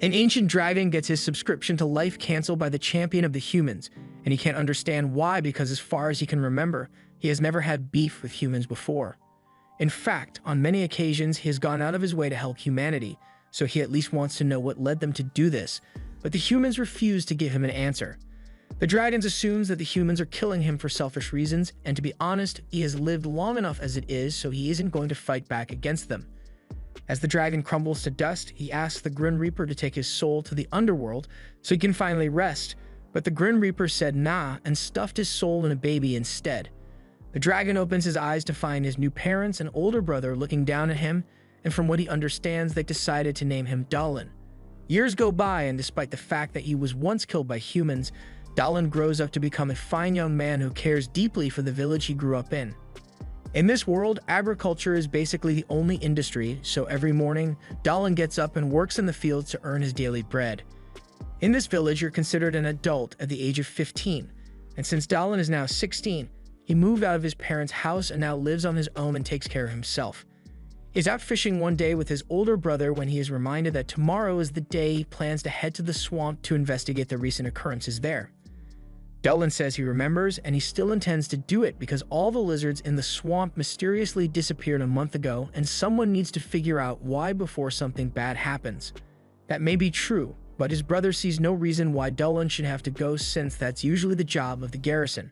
An ancient dragon gets his subscription to life canceled by the champion of the humans, and he can't understand why because as far as he can remember, he has never had beef with humans before. In fact, on many occasions, he has gone out of his way to help humanity, so he at least wants to know what led them to do this, but the humans refuse to give him an answer. The dragon assumes that the humans are killing him for selfish reasons, and to be honest, he has lived long enough as it is, so he isn't going to fight back against them. As the dragon crumbles to dust, he asks the Grim Reaper to take his soul to the underworld so he can finally rest, but the Grim Reaper said nah and stuffed his soul in a baby instead. The dragon opens his eyes to find his new parents and older brother looking down at him, and from what he understands, they decided to name him Dallin. Years go by, and despite the fact that he was once killed by humans, Dallin grows up to become a fine young man who cares deeply for the village he grew up in. In this world, agriculture is basically the only industry, so every morning, Dallin gets up and works in the fields to earn his daily bread. In this village, you're considered an adult at the age of 15, and since Dallin is now 16, he moved out of his parents' house and now lives on his own and takes care of himself. He's out fishing one day with his older brother when he is reminded that tomorrow is the day he plans to head to the swamp to investigate the recent occurrences there. Dallin says he remembers, and he still intends to do it because all the lizards in the swamp mysteriously disappeared a month ago, and someone needs to figure out why before something bad happens. That may be true, but his brother sees no reason why Dallin should have to go since that's usually the job of the garrison.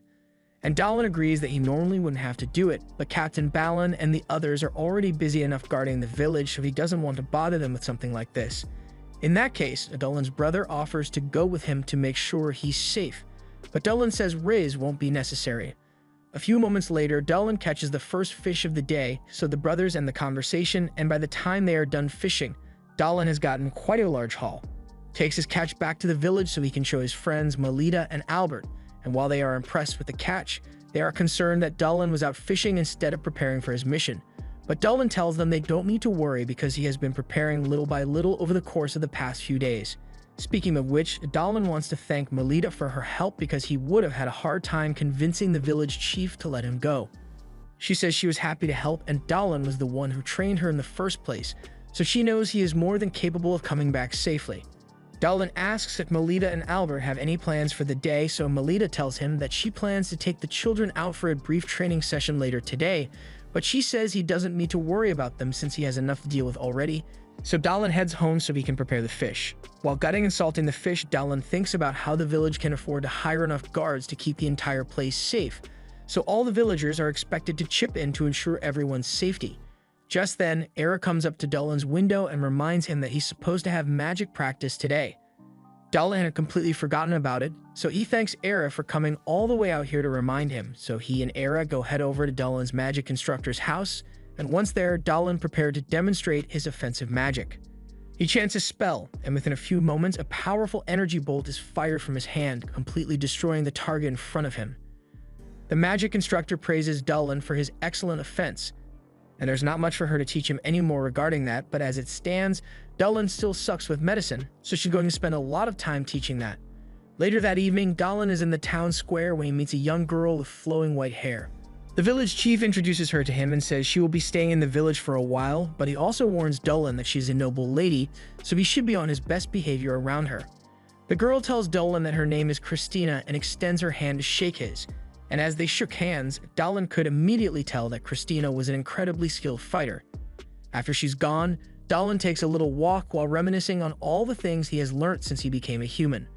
And Dallin agrees that he normally wouldn't have to do it, but Captain Balin and the others are already busy enough guarding the village, so he doesn't want to bother them with something like this. In that case, Dallin's brother offers to go with him to make sure he's safe, but Dallin says Riz won't be necessary. A few moments later, Dallin catches the first fish of the day, so the brothers end the conversation, and by the time they are done fishing, Dallin has gotten quite a large haul. Takes his catch back to the village so he can show his friends Melita and Albert, and while they are impressed with the catch, they are concerned that Dallin was out fishing instead of preparing for his mission. But Dallin tells them they don't need to worry because he has been preparing little by little over the course of the past few days. Speaking of which, Dallin wants to thank Melita for her help because he would have had a hard time convincing the village chief to let him go. She says she was happy to help, and Dallin was the one who trained her in the first place, so she knows he is more than capable of coming back safely. Dallin asks if Melita and Albert have any plans for the day, so Melita tells him that she plans to take the children out for a brief training session later today, but she says he doesn't need to worry about them since he has enough to deal with already. So Dallin heads home so he can prepare the fish. While gutting and salting the fish, Dallin thinks about how the village can afford to hire enough guards to keep the entire place safe, so all the villagers are expected to chip in to ensure everyone's safety. Just then, Era comes up to Dallin's window and reminds him that he's supposed to have magic practice today. Dallin had completely forgotten about it, so he thanks Era for coming all the way out here to remind him, so he and Era go head over to Dallin's magic instructor's house, and once there, Dallin prepared to demonstrate his offensive magic. He chants a spell, and within a few moments, a powerful energy bolt is fired from his hand, completely destroying the target in front of him. The magic instructor praises Dallin for his excellent offense, and there's not much for her to teach him anymore regarding that, but as it stands, Dallin still sucks with medicine, so she's going to spend a lot of time teaching that. Later that evening, Dallin is in the town square when he meets a young girl with flowing white hair. The village chief introduces her to him and says she will be staying in the village for a while, but he also warns Dallin that she's a noble lady, so he should be on his best behavior around her. The girl tells Dallin that her name is Christina and extends her hand to shake his, and as they shook hands, Dallin could immediately tell that Christina was an incredibly skilled fighter. After she's gone, Dallin takes a little walk while reminiscing on all the things he has learnt since he became a human.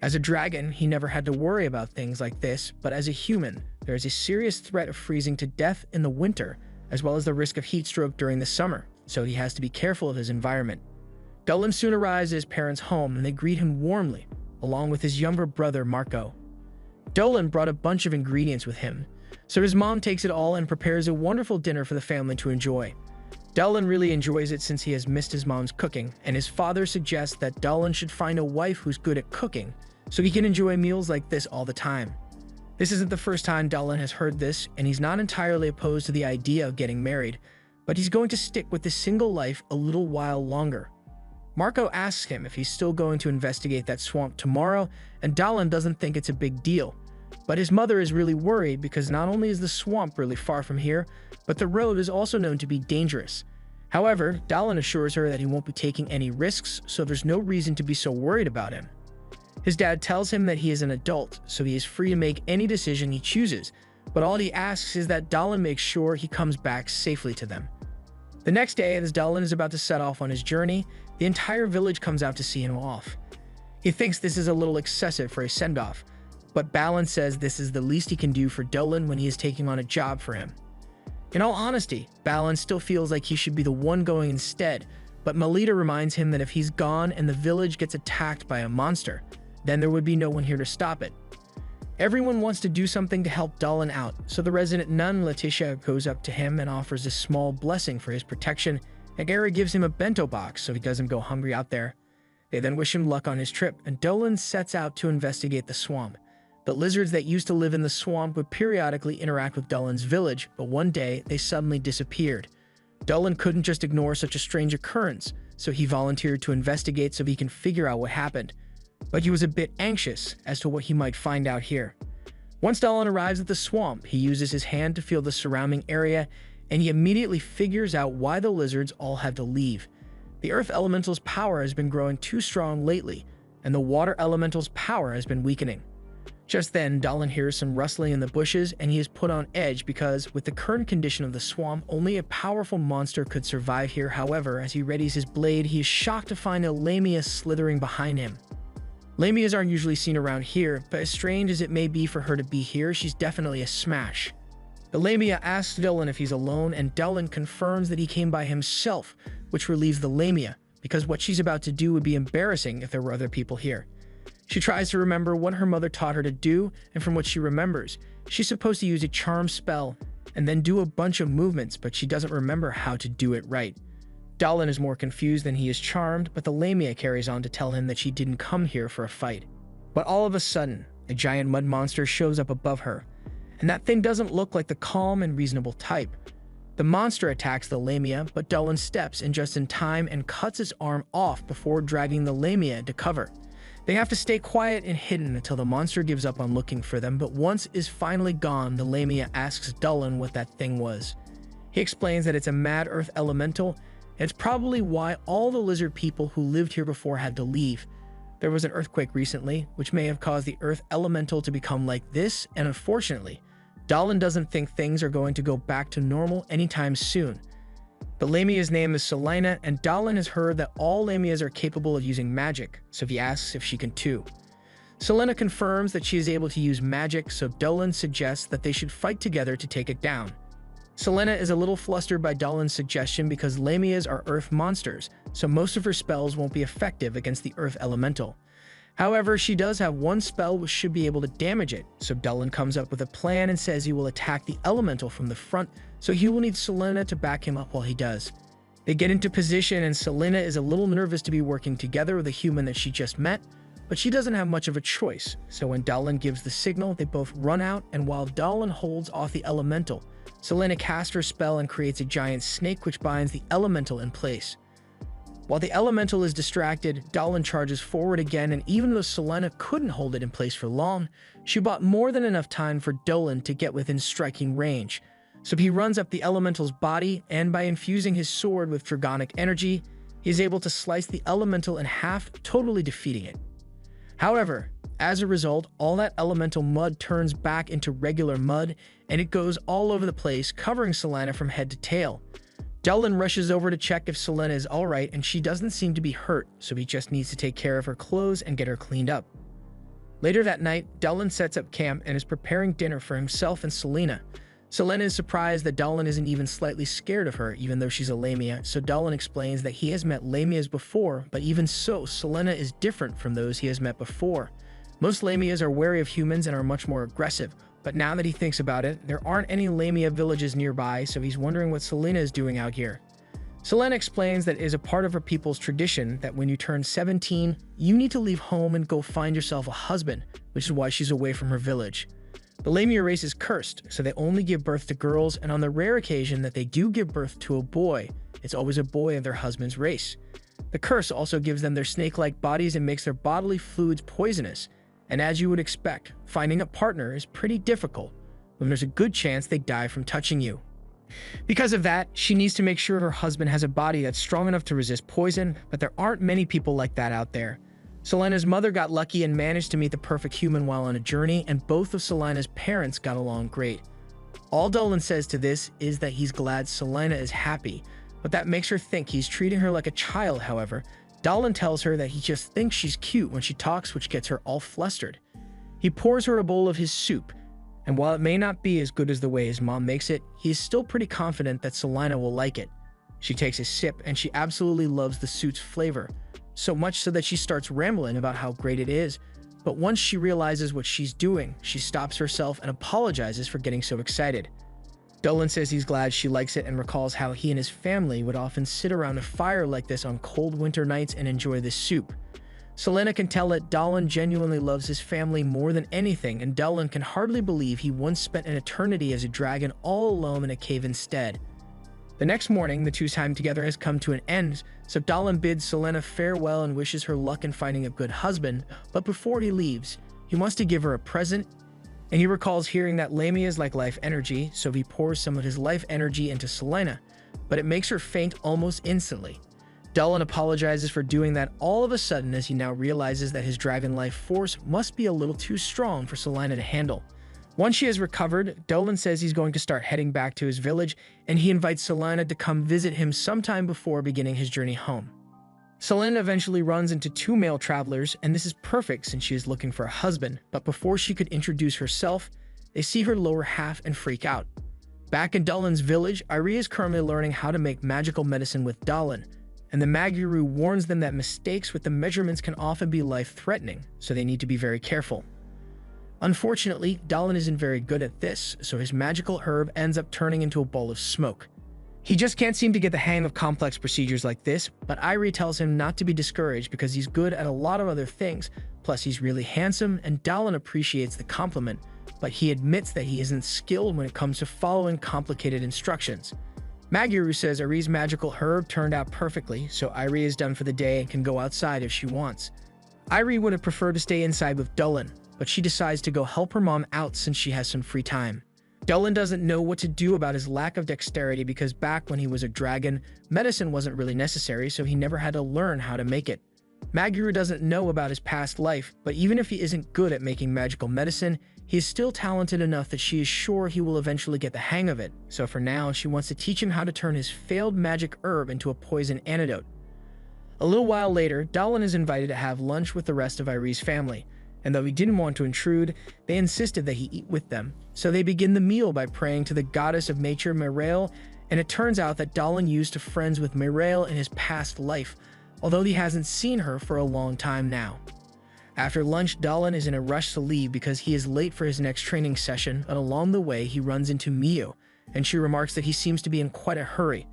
As a dragon, he never had to worry about things like this, but as a human, there is a serious threat of freezing to death in the winter, as well as the risk of heat stroke during the summer, so he has to be careful of his environment. Dallin soon arrives at his parents' home and they greet him warmly, along with his younger brother Marco. Dallin brought a bunch of ingredients with him, so his mom takes it all and prepares a wonderful dinner for the family to enjoy. Dallin really enjoys it since he has missed his mom's cooking, and his father suggests that Dallin should find a wife who's good at cooking, so he can enjoy meals like this all the time. This isn't the first time Dallin has heard this, and he's not entirely opposed to the idea of getting married, but he's going to stick with this single life a little while longer. Marco asks him if he's still going to investigate that swamp tomorrow, and Dallin doesn't think it's a big deal. But his mother is really worried because not only is the swamp really far from here, but the road is also known to be dangerous. However, Dallin assures her that he won't be taking any risks, so there's no reason to be so worried about him. His dad tells him that he is an adult, so he is free to make any decision he chooses, but all he asks is that Dallin makes sure he comes back safely to them. The next day, as Dallin is about to set off on his journey, the entire village comes out to see him off. He thinks this is a little excessive for a send-off, but Balin says this is the least he can do for Dallin when he is taking on a job for him. In all honesty, Balin still feels like he should be the one going instead, but Melita reminds him that if he's gone and the village gets attacked by a monster, then there would be no one here to stop it. Everyone wants to do something to help Dallin out, so the resident nun Letitia goes up to him and offers a small blessing for his protection, and Gary gives him a bento box so he doesn't go hungry out there. They then wish him luck on his trip, and Dallin sets out to investigate the swamp. The lizards that used to live in the swamp would periodically interact with Dallin's village, but one day they suddenly disappeared. Dallin couldn't just ignore such a strange occurrence, so he volunteered to investigate so he can figure out what happened. But he was a bit anxious as to what he might find out here. Once Dallin arrives at the swamp, he uses his hand to feel the surrounding area, and he immediately figures out why the lizards all had to leave. The earth elemental's power has been growing too strong lately, and the water elemental's power has been weakening. Just then, Dallin hears some rustling in the bushes, and he is put on edge because, with the current condition of the swamp, only a powerful monster could survive here. However, as he readies his blade, he is shocked to find a Lamia slithering behind him. Lamias aren't usually seen around here, but as strange as it may be for her to be here, she's definitely a smash. The Lamia asks Dallin if he's alone, and Dallin confirms that he came by himself, which relieves the Lamia, because what she's about to do would be embarrassing if there were other people here. She tries to remember what her mother taught her to do, and from what she remembers, she's supposed to use a charm spell and then do a bunch of movements, but she doesn't remember how to do it right. Dallin is more confused than he is charmed, but the Lamia carries on to tell him that she didn't come here for a fight. But all of a sudden, a giant mud monster shows up above her, and that thing doesn't look like the calm and reasonable type. The monster attacks the Lamia, but Dallin steps in just in time and cuts its arm off before dragging the Lamia into cover. They have to stay quiet and hidden until the monster gives up on looking for them, but once it's finally gone, the Lamia asks Dallin what that thing was. He explains that it's a mad earth elemental, and it's probably why all the lizard people who lived here before had to leave. There was an earthquake recently, which may have caused the earth elemental to become like this, and unfortunately, Dallin doesn't think things are going to go back to normal anytime soon. The Lamia's name is Selena, and Dallin has heard that all Lamias are capable of using magic, so he asks if she can too. Selena confirms that she is able to use magic, so Dallin suggests that they should fight together to take it down. Selena is a little flustered by Dallin's suggestion because Lamias are earth monsters, so most of her spells won't be effective against the earth elemental. However, she does have one spell which should be able to damage it, so Dallin comes up with a plan and says he will attack the elemental from the front, so he will need Selena to back him up while he does. They get into position, and Selena is a little nervous to be working together with a human that she just met, but she doesn't have much of a choice, so when Dallin gives the signal, they both run out, and while Dallin holds off the elemental, Selena casts her spell and creates a giant snake which binds the elemental in place. While the elemental is distracted, Dallin charges forward again, and even though Selena couldn't hold it in place for long, she bought more than enough time for Dallin to get within striking range. So he runs up the elemental's body, and by infusing his sword with dragonic energy, he is able to slice the elemental in half, totally defeating it. However, as a result, all that elemental mud turns back into regular mud, and it goes all over the place, covering Selena from head to tail. Dallin rushes over to check if Selena is alright, and she doesn't seem to be hurt, so he just needs to take care of her clothes and get her cleaned up. Later that night, Dallin sets up camp and is preparing dinner for himself and Selena. Selena is surprised that Dallin isn't even slightly scared of her, even though she's a Lamia, so Dallin explains that he has met Lamias before, but even so, Selena is different from those he has met before. Most Lamias are wary of humans and are much more aggressive, but now that he thinks about it, there aren't any Lamia villages nearby, so he's wondering what Selena is doing out here. Selena explains that it is a part of her people's tradition that when you turn 17, you need to leave home and go find yourself a husband, which is why she's away from her village. The Lamia race is cursed, so they only give birth to girls, and on the rare occasion that they do give birth to a boy, it's always a boy of their husband's race. The curse also gives them their snake-like bodies and makes their bodily fluids poisonous, and as you would expect, finding a partner is pretty difficult when there's a good chance they die from touching you. Because of that, she needs to make sure her husband has a body that's strong enough to resist poison, but there aren't many people like that out there. Celaena's mother got lucky and managed to meet the perfect human while on a journey, and both of Celaena's parents got along great. All Dolan says to this is that he's glad Celaena is happy, but that makes her think he's treating her like a child. However, Dolan tells her that he just thinks she's cute when she talks, which gets her all flustered. He pours her a bowl of his soup, and while it may not be as good as the way his mom makes it, he is still pretty confident that Celaena will like it. She takes a sip and she absolutely loves the soup's flavor, so much so that she starts rambling about how great it is. But once she realizes what she's doing, she stops herself and apologizes for getting so excited. Dolan says he's glad she likes it and recalls how he and his family would often sit around a fire like this on cold winter nights and enjoy this soup. Celaena can tell that Dolan genuinely loves his family more than anything, and Dolan can hardly believe he once spent an eternity as a dragon all alone in a cave instead. The next morning, the two's time together has come to an end, so Dolan bids Celaena farewell and wishes her luck in finding a good husband, but before he leaves, he wants to give her a present, and he recalls hearing that Lamia is like life energy, so he pours some of his life energy into Celaena, but it makes her faint almost instantly. Dolan apologizes for doing that all of a sudden as he now realizes that his dragon life force must be a little too strong for Celaena to handle. Once she has recovered, Dolan says he's going to start heading back to his village, and he invites Celaena to come visit him sometime before beginning his journey home. Celaena eventually runs into two male travelers, and this is perfect since she is looking for a husband, but before she could introduce herself, they see her lower half and freak out. Back in Dolan's village, Irie is currently learning how to make magical medicine with Dolan, and the Maguru warns them that mistakes with the measurements can often be life-threatening, so they need to be very careful. Unfortunately, Dolan isn't very good at this, so his magical herb ends up turning into a bowl of smoke. He just can't seem to get the hang of complex procedures like this, but Irie tells him not to be discouraged because he's good at a lot of other things, plus he's really handsome, and Dolan appreciates the compliment, but he admits that he isn't skilled when it comes to following complicated instructions. Maguru says Irie's magical herb turned out perfectly, so Irie is done for the day and can go outside if she wants. Irie would have preferred to stay inside with Dolan, but she decides to go help her mom out since she has some free time. Dolan doesn't know what to do about his lack of dexterity because back when he was a dragon, medicine wasn't really necessary, so he never had to learn how to make it. Maguru doesn't know about his past life, but even if he isn't good at making magical medicine, he is still talented enough that she is sure he will eventually get the hang of it, so for now she wants to teach him how to turn his failed magic herb into a poison antidote. A little while later, Dolan is invited to have lunch with the rest of Irie's family, and though he didn't want to intrude, they insisted that he eat with them. So they begin the meal by praying to the goddess of nature, Merail, and it turns out that Dolan used to friends with Merail in his past life, although he hasn't seen her for a long time now. After lunch, Dolan is in a rush to leave because he is late for his next training session, and along the way he runs into Miu, and she remarks that he seems to be in quite a hurry.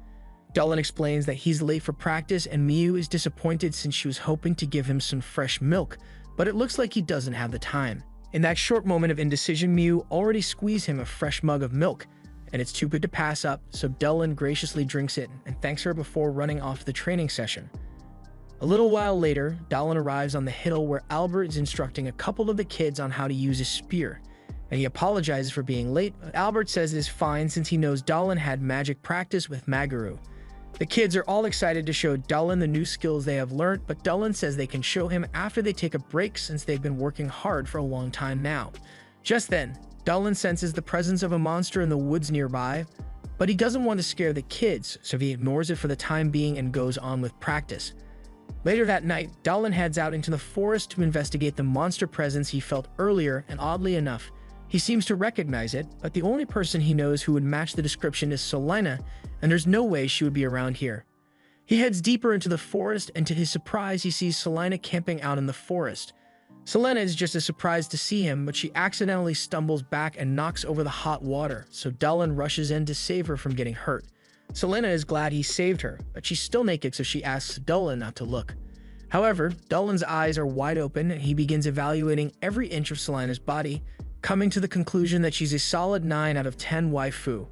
Dolan explains that he's late for practice, and Miu is disappointed since she was hoping to give him some fresh milk, but it looks like he doesn't have the time. In that short moment of indecision, Miu already squeezed him a fresh mug of milk, and it's too good to pass up, so Dolan graciously drinks it and thanks her before running off the training session. A little while later, Dolan arrives on the hill where Albert is instructing a couple of the kids on how to use a spear, and he apologizes for being late, but Albert says it is fine since he knows Dolan had magic practice with Maguru. The kids are all excited to show Dolan the new skills they have learned, but Dolan says they can show him after they take a break since they've been working hard for a long time now. Just then, Dolan senses the presence of a monster in the woods nearby, but he doesn't want to scare the kids, so he ignores it for the time being and goes on with practice. Later that night, Dolan heads out into the forest to investigate the monster presence he felt earlier, and oddly enough, he seems to recognize it, but the only person he knows who would match the description is Celaena, and there's no way she would be around here. He heads deeper into the forest, and to his surprise, he sees Celaena camping out in the forest. Celaena is just as surprised to see him, but she accidentally stumbles back and knocks over the hot water, so Dolan rushes in to save her from getting hurt. Celaena is glad he saved her, but she's still naked, so she asks Dolan not to look. However, Dolan's eyes are wide open, and he begins evaluating every inch of Celaena's body, coming to the conclusion that she's a solid 9 out of 10 waifu.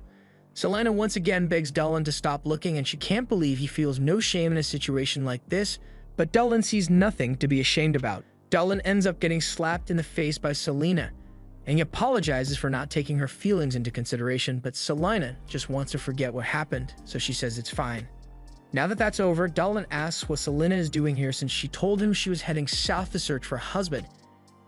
Celaena once again begs Dolan to stop looking, and she can't believe he feels no shame in a situation like this, but Dolan sees nothing to be ashamed about. Dolan ends up getting slapped in the face by Celaena, and he apologizes for not taking her feelings into consideration, but Celaena just wants to forget what happened, so she says it's fine. Now that that's over, Dallin asks what Celaena is doing here since she told him she was heading south to search for a husband.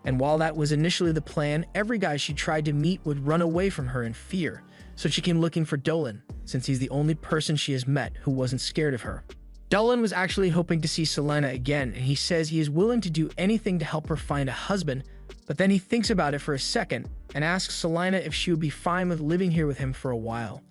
And while that was initially the plan, every guy she tried to meet would run away from her in fear, so she came looking for Dolan, since he's the only person she has met who wasn't scared of her. Dolan was actually hoping to see Celaena again, and he says he is willing to do anything to help her find a husband, but then he thinks about it for a second and asks Celaena if she would be fine with living here with him for a while.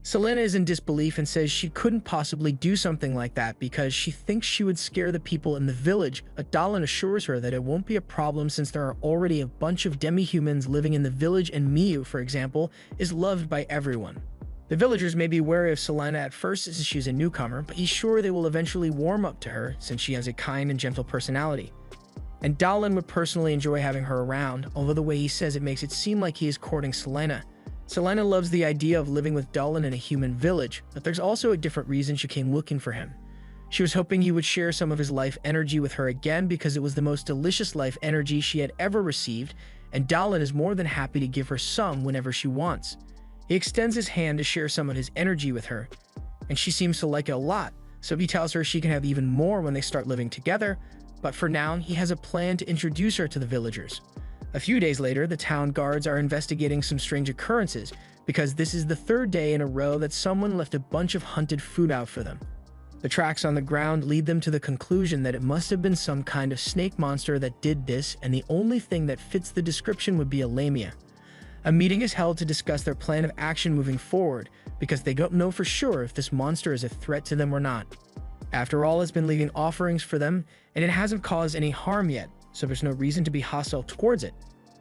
Celaena is in disbelief and says she couldn't possibly do something like that because she thinks she would scare the people in the village, but Dolan assures her that it won't be a problem since there are already a bunch of demi-humans living in the village and Miyu, for example, is loved by everyone. The villagers may be wary of Celaena at first since she's a newcomer, but he's sure they will eventually warm up to her since she has a kind and gentle personality. And Dolan would personally enjoy having her around, although the way he says it makes it seem like he is courting Celaena. Celaena loves the idea of living with Dolan in a human village, but there's also a different reason she came looking for him. She was hoping he would share some of his life energy with her again because it was the most delicious life energy she had ever received, and Dolan is more than happy to give her some whenever she wants. He extends his hand to share some of his energy with her, and she seems to like it a lot, so he tells her she can have even more when they start living together, but for now, he has a plan to introduce her to the villagers. A few days later, the town guards are investigating some strange occurrences because this is the third day in a row that someone left a bunch of hunted food out for them. The tracks on the ground lead them to the conclusion that it must have been some kind of snake monster that did this, and the only thing that fits the description would be a lamia. A meeting is held to discuss their plan of action moving forward because they don't know for sure if this monster is a threat to them or not. After all, it's been leaving offerings for them, and it hasn't caused any harm yet, so there's no reason to be hostile towards it.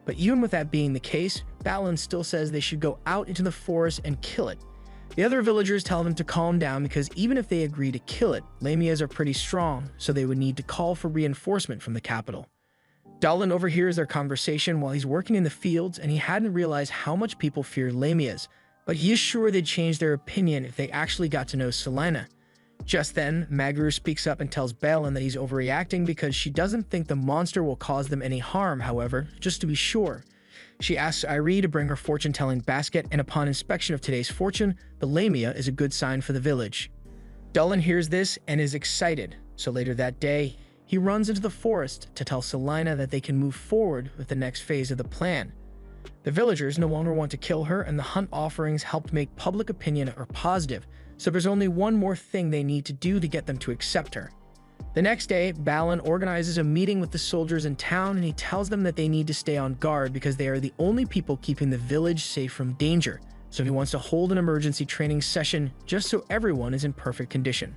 But even with that being the case, Balin still says they should go out into the forest and kill it. The other villagers tell them to calm down because even if they agree to kill it, lamias are pretty strong, so they would need to call for reinforcement from the capital. Dolan overhears their conversation while he's working in the fields, and he hadn't realized how much people fear lamias, but he is sure they'd change their opinion if they actually got to know Celaena. Just then, Magru speaks up and tells Balin that he's overreacting because she doesn't think the monster will cause them any harm, however, just to be sure. She asks Irie to bring her fortune-telling basket, and upon inspection of today's fortune, the lamia is a good sign for the village. Dolan hears this and is excited, so later that day, he runs into the forest to tell Celaena that they can move forward with the next phase of the plan. The villagers no longer want to kill her, and the hunt offerings helped make public opinion positive, so there's only one more thing they need to do to get them to accept her. The next day, Balin organizes a meeting with the soldiers in town, and he tells them that they need to stay on guard because they are the only people keeping the village safe from danger, so he wants to hold an emergency training session just so everyone is in perfect condition.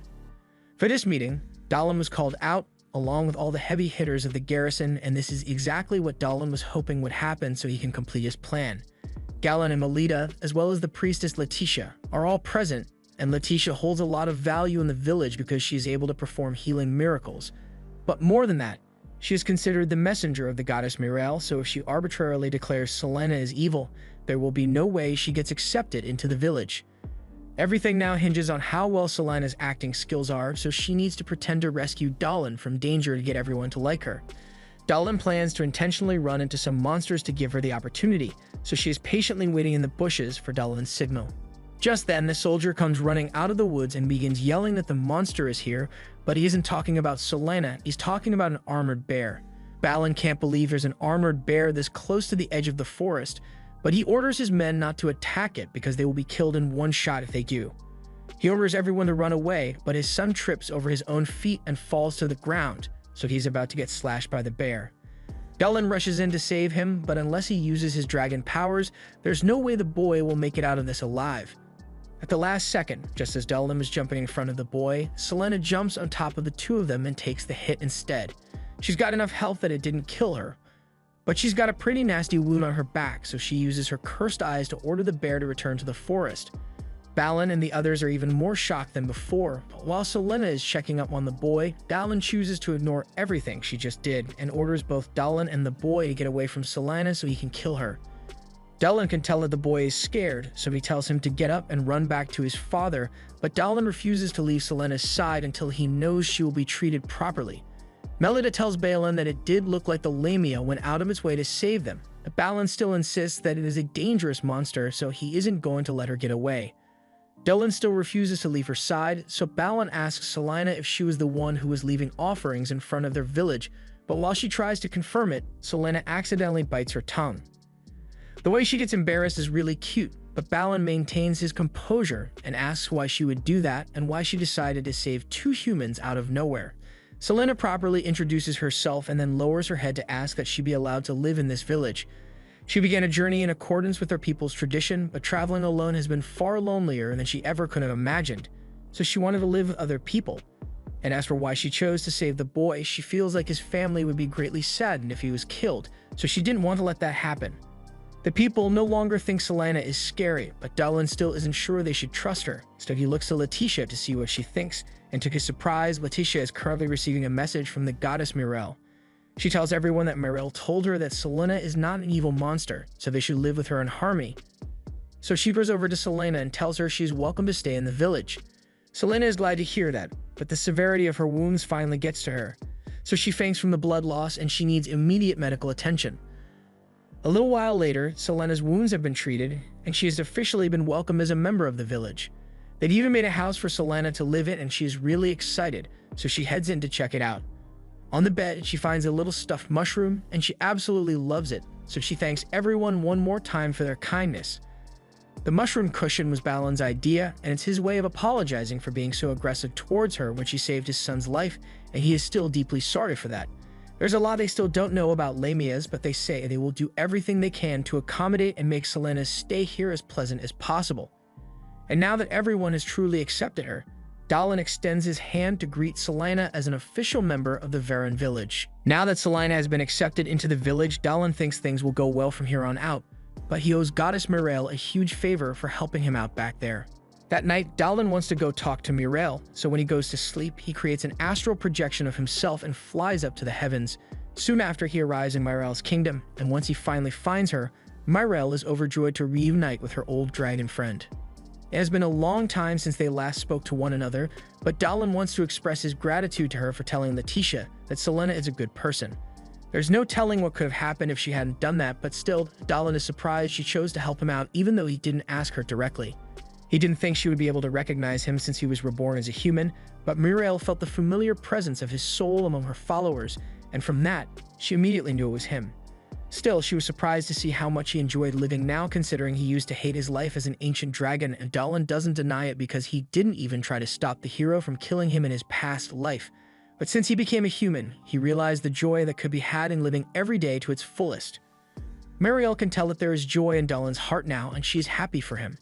For this meeting, Dolan was called out, along with all the heavy hitters of the garrison, and this is exactly what Dolan was hoping would happen so he can complete his plan. Galen and Melita, as well as the priestess Letitia, are all present, and Letitia holds a lot of value in the village because she is able to perform healing miracles. But more than that, she is considered the messenger of the goddess Mirael, so if she arbitrarily declares Celaena is evil, there will be no way she gets accepted into the village. Everything now hinges on how well Celaena's acting skills are, so she needs to pretend to rescue Dolan from danger to get everyone to like her. Dolan plans to intentionally run into some monsters to give her the opportunity, so she is patiently waiting in the bushes for Dolan's signal. Just then, the soldier comes running out of the woods and begins yelling that the monster is here, but he isn't talking about Celaena, he's talking about an armored bear. Balin can't believe there's an armored bear this close to the edge of the forest, but he orders his men not to attack it because they will be killed in one shot if they do. He orders everyone to run away, but his son trips over his own feet and falls to the ground, so he's about to get slashed by the bear. Dolan rushes in to save him, but unless he uses his dragon powers, there's no way the boy will make it out of this alive. At the last second, just as Dolan is jumping in front of the boy, Celaena jumps on top of the two of them and takes the hit instead. She's got enough health that it didn't kill her, but she's got a pretty nasty wound on her back, so she uses her cursed eyes to order the bear to return to the forest. Balin and the others are even more shocked than before, but while Celaena is checking up on the boy, Dolan chooses to ignore everything she just did and orders both Dolan and the boy to get away from Celaena so he can kill her. Dolan can tell that the boy is scared, so he tells him to get up and run back to his father, but Dolan refuses to leave Celaena's side until he knows she will be treated properly. Melita tells Balin that it did look like the Lamia went out of its way to save them, Balin still insists that it is a dangerous monster, so he isn't going to let her get away. Dolan still refuses to leave her side, so Balin asks Celaena if she was the one who was leaving offerings in front of their village, but while she tries to confirm it, Celaena accidentally bites her tongue. The way she gets embarrassed is really cute, but Balin maintains his composure and asks why she would do that and why she decided to save 2 humans out of nowhere. Celaena properly introduces herself and then lowers her head to ask that she be allowed to live in this village. She began a journey in accordance with her people's tradition, but traveling alone has been far lonelier than she ever could have imagined, so she wanted to live with other people. And as for why she chose to save the boy, she feels like his family would be greatly saddened if he was killed, so she didn't want to let that happen. The people no longer think Celaena is scary, but Dolan still isn't sure they should trust her, so he looks to Letitia to see what she thinks, and to his surprise, Letitia is currently receiving a message from the goddess Myrelle. She tells everyone that Myrelle told her that Celaena is not an evil monster, so they should live with her in harmony. So she goes over to Celaena and tells her she's welcome to stay in the village. Celaena is glad to hear that, but the severity of her wounds finally gets to her, so she faints from the blood loss and she needs immediate medical attention. A little while later, Celaena's wounds have been treated, and she has officially been welcomed as a member of the village. They've even made a house for Celaena to live in, and she is really excited, so she heads in to check it out. On the bed, she finds a little stuffed mushroom, and she absolutely loves it, so she thanks everyone one more time for their kindness. The mushroom cushion was Balin's idea, and it's his way of apologizing for being so aggressive towards her when she saved his son's life, and he is still deeply sorry for that. There's a lot they still don't know about Lamias, but they say they will do everything they can to accommodate and make Celaena's stay here as pleasant as possible. And now that everyone has truly accepted her, Dolan extends his hand to greet Celaena as an official member of the Varen village. Now that Celaena has been accepted into the village, Dolan thinks things will go well from here on out, but he owes Goddess Myrelle a huge favor for helping him out back there. That night, Dolan wants to go talk to Myrelle, so when he goes to sleep, he creates an astral projection of himself and flies up to the heavens. Soon after, he arrives in Myrelle's kingdom, and once he finally finds her, Myrelle is overjoyed to reunite with her old dragon friend. It has been a long time since they last spoke to one another, but Dolan wants to express his gratitude to her for telling Letitia that Celaena is a good person. There's no telling what could have happened if she hadn't done that, but still, Dolan is surprised she chose to help him out even though he didn't ask her directly. He didn't think she would be able to recognize him since he was reborn as a human, but Myrelle felt the familiar presence of his soul among her followers, and from that, she immediately knew it was him. Still, she was surprised to see how much he enjoyed living now, considering he used to hate his life as an ancient dragon, and Dolan doesn't deny it because he didn't even try to stop the hero from killing him in his past life. But since he became a human, he realized the joy that could be had in living every day to its fullest. Myrelle can tell that there is joy in Dolan's heart now, and she is happy for him,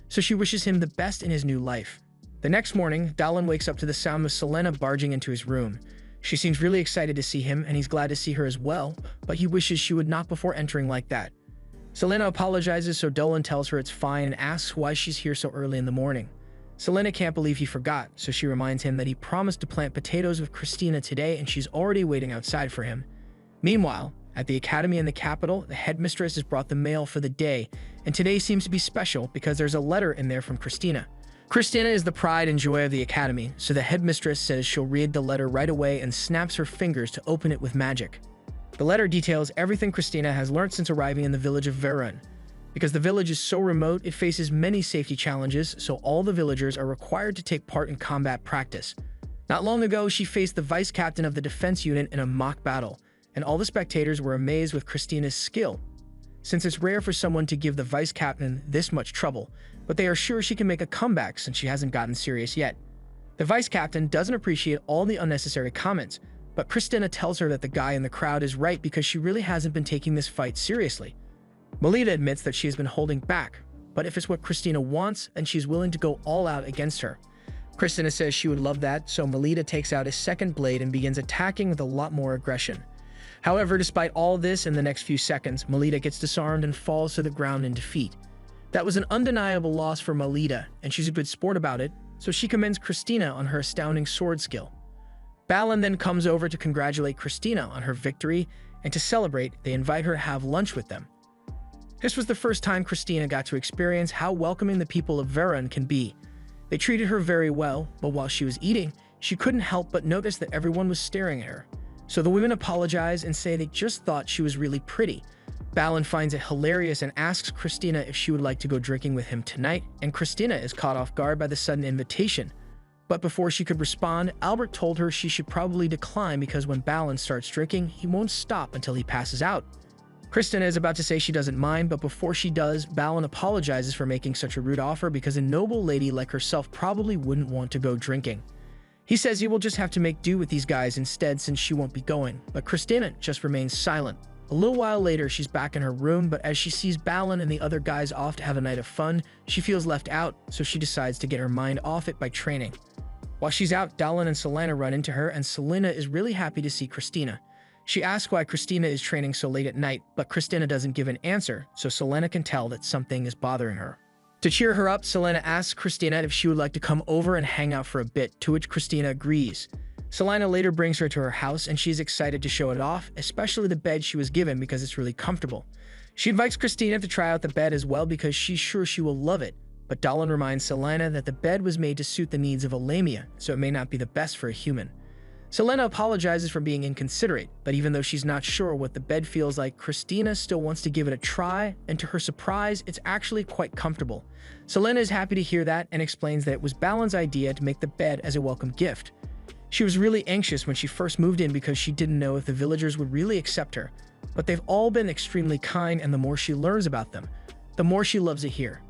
so she wishes him the best in his new life. The next morning, Dolan wakes up to the sound of Celaena barging into his room. She seems really excited to see him, and he's glad to see her as well, but he wishes she would not before entering like that. Celaena apologizes, so Dolan tells her it's fine and asks why she's here so early in the morning. Celaena can't believe he forgot, so she reminds him that he promised to plant potatoes with Christina today, and she's already waiting outside for him. Meanwhile, at the academy in the capital, the headmistress has brought the mail for the day, and today seems to be special because there's a letter in there from Christina. Christina is the pride and joy of the academy, so the headmistress says she'll read the letter right away and snaps her fingers to open it with magic. The letter details everything Christina has learned since arriving in the village of Varen. Because the village is so remote, it faces many safety challenges, so all the villagers are required to take part in combat practice. Not long ago, she faced the vice captain of the defense unit in a mock battle, and all the spectators were amazed with Christina's skill. Since it's rare for someone to give the vice captain this much trouble, but they are sure she can make a comeback since she hasn't gotten serious yet. The vice captain doesn't appreciate all the unnecessary comments, but Christina tells her that the guy in the crowd is right because she really hasn't been taking this fight seriously. Melita admits that she has been holding back, but if it's what Christina wants, then she's willing to go all out against her. Christina says she would love that, so Melita takes out his second blade and begins attacking with a lot more aggression. However, despite all this, in the next few seconds, Melita gets disarmed and falls to the ground in defeat. That was an undeniable loss for Melita, and she's a good sport about it, so she commends Christina on her astounding sword skill. Balin then comes over to congratulate Christina on her victory, and to celebrate, they invite her to have lunch with them. This was the first time Christina got to experience how welcoming the people of Varen can be. They treated her very well, but while she was eating, she couldn't help but notice that everyone was staring at her. So the women apologize and say they just thought she was really pretty. Balin finds it hilarious and asks Christina if she would like to go drinking with him tonight, and Christina is caught off guard by the sudden invitation. But before she could respond, Albert told her she should probably decline because when Balin starts drinking, he won't stop until he passes out. Christina is about to say she doesn't mind, but before she does, Balin apologizes for making such a rude offer because a noble lady like herself probably wouldn't want to go drinking. He says he will just have to make do with these guys instead since she won't be going, but Christina just remains silent. A little while later, she's back in her room, but as she sees Balin and the other guys off to have a night of fun, she feels left out, so she decides to get her mind off it by training. While she's out, Dalin and Celaena run into her, and Celaena is really happy to see Christina. She asks why Christina is training so late at night, but Christina doesn't give an answer, so Celaena can tell that something is bothering her. To cheer her up, Celaena asks Christina if she would like to come over and hang out for a bit, to which Christina agrees. Celaena later brings her to her house, and she's excited to show it off, especially the bed she was given because it's really comfortable. She invites Christina to try out the bed as well because she's sure she will love it, but Dalin reminds Celaena that the bed was made to suit the needs of a Lamia, so it may not be the best for a human. Celaena apologizes for being inconsiderate, but even though she's not sure what the bed feels like, Christina still wants to give it a try, and to her surprise, it's actually quite comfortable. Celaena is happy to hear that and explains that it was Balin's idea to make the bed as a welcome gift. She was really anxious when she first moved in because she didn't know if the villagers would really accept her, but they've all been extremely kind, and the more she learns about them, the more she loves it here.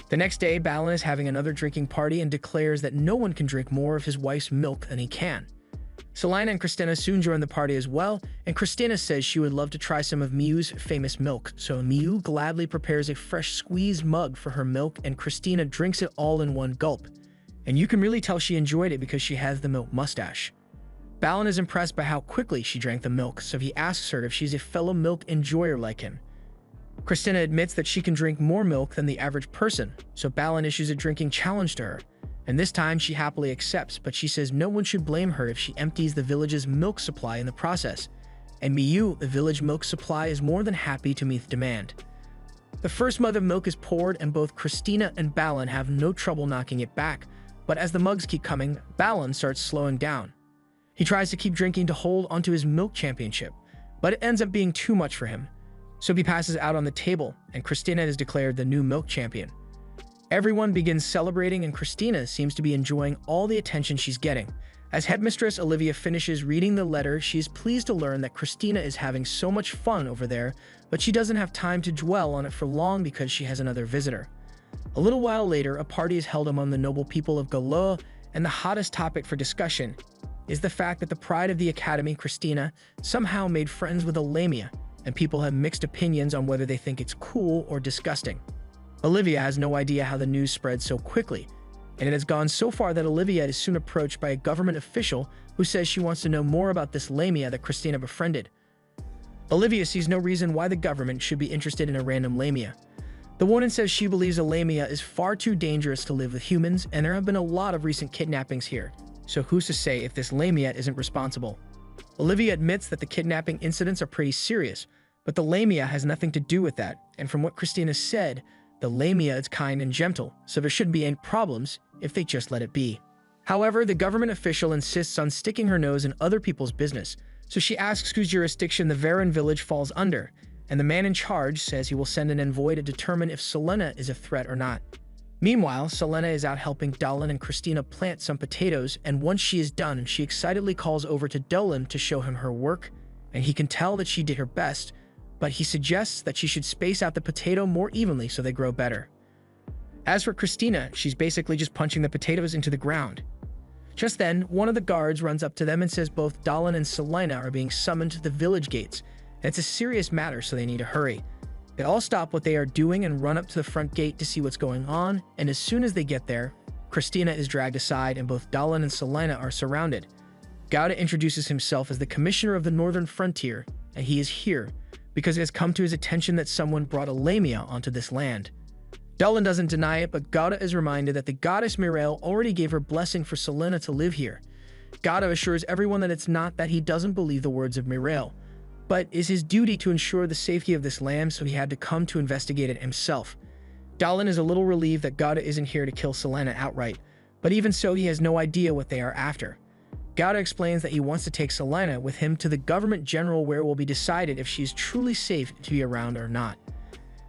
The next day, Balin is having another drinking party and declares that no one can drink more of his wife's milk than he can. Celaena and Christina soon join the party as well, and Christina says she would love to try some of Miu's famous milk, so Miu gladly prepares a fresh squeezed mug for her milk, and Christina drinks it all in one gulp. And you can really tell she enjoyed it because she has the milk mustache. Balin is impressed by how quickly she drank the milk, so he asks her if she's a fellow milk enjoyer like him. Christina admits that she can drink more milk than the average person, so Balin issues a drinking challenge to her. And this time she happily accepts, but she says no one should blame her if she empties the village's milk supply in the process. And Miu, the village milk supply, is more than happy to meet the demand. The first mug of milk is poured, and both Christina and Balin have no trouble knocking it back, but as the mugs keep coming, Balin starts slowing down. He tries to keep drinking to hold onto his milk championship, but it ends up being too much for him. So he passes out on the table, and Christina is declared the new milk champion. Everyone begins celebrating, and Christina seems to be enjoying all the attention she's getting. As headmistress Olivia finishes reading the letter, she is pleased to learn that Christina is having so much fun over there, but she doesn't have time to dwell on it for long because she has another visitor. A little while later, a party is held among the noble people of Galoa, and the hottest topic for discussion is the fact that the pride of the academy, Christina, somehow made friends with a Lamia, and people have mixed opinions on whether they think it's cool or disgusting. Olivia has no idea how the news spread so quickly, and it has gone so far that Olivia is soon approached by a government official who says she wants to know more about this Lamia that Christina befriended. Olivia sees no reason why the government should be interested in a random Lamia. The woman says she believes a Lamia is far too dangerous to live with humans, and there have been a lot of recent kidnappings here, so who's to say if this Lamia isn't responsible? Olivia admits that the kidnapping incidents are pretty serious, but the Lamia has nothing to do with that, and from what Christina said, the Lamia is kind and gentle, so there shouldn't be any problems if they just let it be. However, the government official insists on sticking her nose in other people's business, so she asks whose jurisdiction the Varen village falls under, and the man in charge says he will send an envoy to determine if Celaena is a threat or not. Meanwhile, Celaena is out helping Dalin and Christina plant some potatoes, and once she is done, she excitedly calls over to Dalin to show him her work, and he can tell that she did her best, but he suggests that she should space out the potato more evenly so they grow better. As for Christina, she's basically just punching the potatoes into the ground. Just then, one of the guards runs up to them and says both Dalin and Celaena are being summoned to the village gates, and it's a serious matter, so they need to hurry. They all stop what they are doing and run up to the front gate to see what's going on, and as soon as they get there, Christina is dragged aside and both Dalin and Celaena are surrounded. Gauda introduces himself as the Commissioner of the Northern Frontier, and he is here because it has come to his attention that someone brought a Lamia onto this land. Dalin doesn't deny it, but Gauda is reminded that the goddess Mirael already gave her blessing for Celaena to live here. Gauda assures everyone that it's not that he doesn't believe the words of Mirael, but is his duty to ensure the safety of this lamb, so he had to come to investigate it himself. Dalin is a little relieved that Gauda isn't here to kill Celaena outright, but even so, he has no idea what they are after. Gowda explains that he wants to take Selena with him to the government general where it will be decided if she is truly safe to be around or not.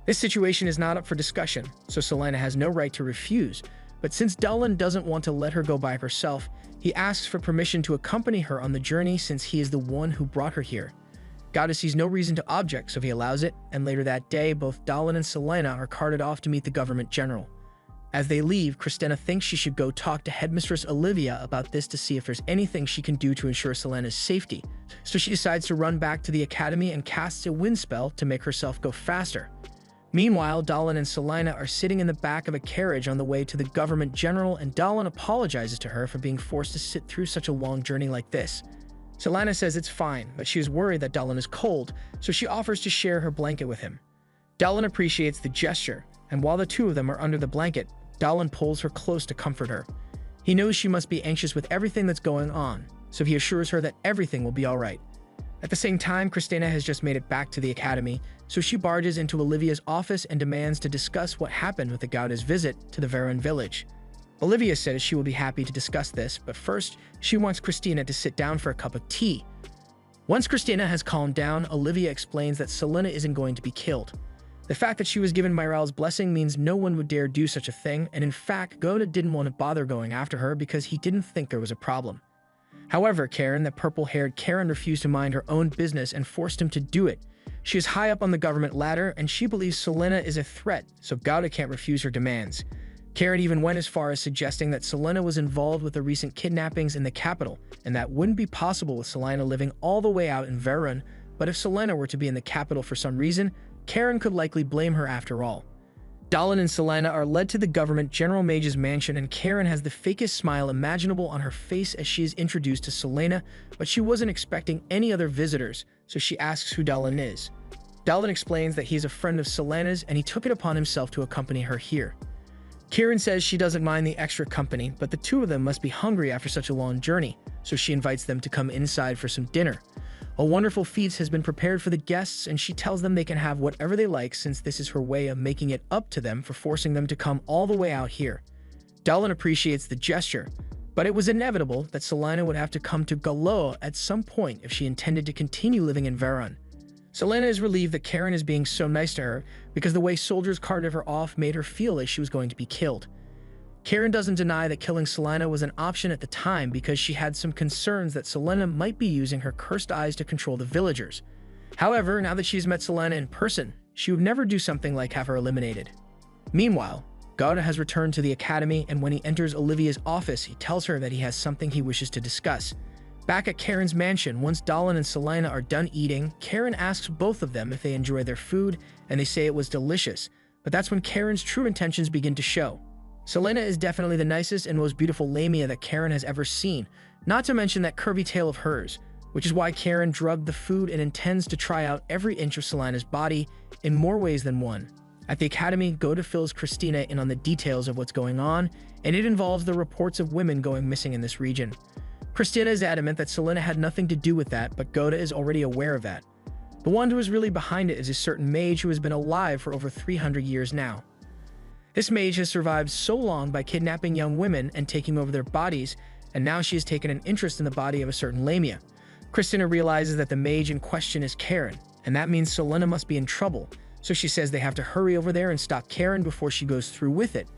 This situation is not up for discussion, so Selena has no right to refuse, but since Dallin doesn't want to let her go by herself, he asks for permission to accompany her on the journey since he is the one who brought her here. Gowda sees no reason to object, so he allows it, and later that day, both Dallin and Selena are carted off to meet the government general. As they leave, Christina thinks she should go talk to Headmistress Olivia about this to see if there's anything she can do to ensure Selena's safety, so she decides to run back to the academy and casts a wind spell to make herself go faster. Meanwhile, Dallin and Selena are sitting in the back of a carriage on the way to the government general, and Dallin apologizes to her for being forced to sit through such a long journey like this. Selena says it's fine, but she is worried that Dallin is cold, so she offers to share her blanket with him. Dallin appreciates the gesture, and while the two of them are under the blanket, Dallin pulls her close to comfort her. He knows she must be anxious with everything that's going on, so he assures her that everything will be alright. At the same time, Christina has just made it back to the academy, so she barges into Olivia's office and demands to discuss what happened with the Gowda's visit to the Veron village. Olivia says she will be happy to discuss this, but first, she wants Christina to sit down for a cup of tea. Once Christina has calmed down, Olivia explains that Selena isn't going to be killed. The fact that she was given Myral's blessing means no one would dare do such a thing, and in fact, Gowda didn't want to bother going after her because he didn't think there was a problem. However, Karen, the purple-haired Karen, refused to mind her own business and forced him to do it. She is high up on the government ladder, and she believes Selena is a threat, so Gowda can't refuse her demands. Karen even went as far as suggesting that Selena was involved with the recent kidnappings in the capital, and that wouldn't be possible with Selena living all the way out in Veron, but if Selena were to be in the capital for some reason, Karen could likely blame her after all. Dallin and Selena are led to the government General Mage's mansion, and Karen has the fakest smile imaginable on her face as she is introduced to Selena, but she wasn't expecting any other visitors, so she asks who Dallin is. Dallin explains that he's a friend of Selena's and he took it upon himself to accompany her here. Karen says she doesn't mind the extra company, but the two of them must be hungry after such a long journey, so she invites them to come inside for some dinner. A wonderful feast has been prepared for the guests, and she tells them they can have whatever they like since this is her way of making it up to them for forcing them to come all the way out here. Dallin appreciates the gesture, but it was inevitable that Selena would have to come to Galoa at some point if she intended to continue living in Veron. Selena is relieved that Karen is being so nice to her because the way soldiers carted her off made her feel like she was going to be killed. Karen doesn't deny that killing Selena was an option at the time because she had some concerns that Selena might be using her cursed eyes to control the villagers. However, now that she's met Selena in person, she would never do something like have her eliminated. Meanwhile, Gowda has returned to the academy, and when he enters Olivia's office, he tells her that he has something he wishes to discuss. Back at Karen's mansion, once Dallin and Selena are done eating, Karen asks both of them if they enjoy their food, and they say it was delicious, but that's when Karen's true intentions begin to show. Selena is definitely the nicest and most beautiful Lamia that Karen has ever seen, not to mention that curvy tail of hers, which is why Karen drugged the food and intends to try out every inch of Selena's body in more ways than one. At the academy, Gowda fills Christina in on the details of what's going on, and it involves the reports of women going missing in this region. Christina is adamant that Selena had nothing to do with that, but Gowda is already aware of that. The one who is really behind it is a certain mage who has been alive for over 300 years now. This mage has survived so long by kidnapping young women and taking over their bodies, and now she has taken an interest in the body of a certain Lamia. Christina realizes that the mage in question is Karen, and that means Selena must be in trouble, so she says they have to hurry over there and stop Karen before she goes through with it.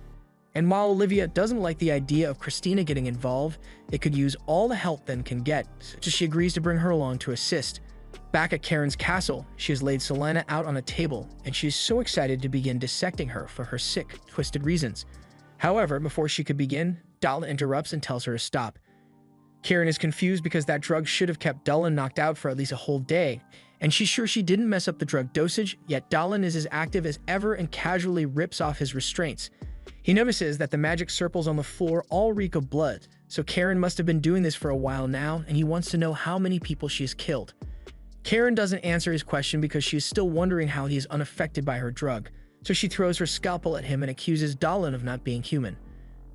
And while Olivia doesn't like the idea of Christina getting involved, it could use all the help then can get, so she agrees to bring her along to assist. Back at Karen's castle, she has laid Selena out on a table, and she is so excited to begin dissecting her for her sick, twisted reasons. However, before she could begin, Dallin interrupts and tells her to stop. Karen is confused because that drug should have kept Dallin knocked out for at least a whole day, and she's sure she didn't mess up the drug dosage, yet Dallin is as active as ever and casually rips off his restraints. He notices that the magic circles on the floor all reek of blood, so Karen must have been doing this for a while now, and he wants to know how many people she has killed. Karen doesn't answer his question because she is still wondering how he is unaffected by her drug, so she throws her scalpel at him and accuses Dallin of not being human.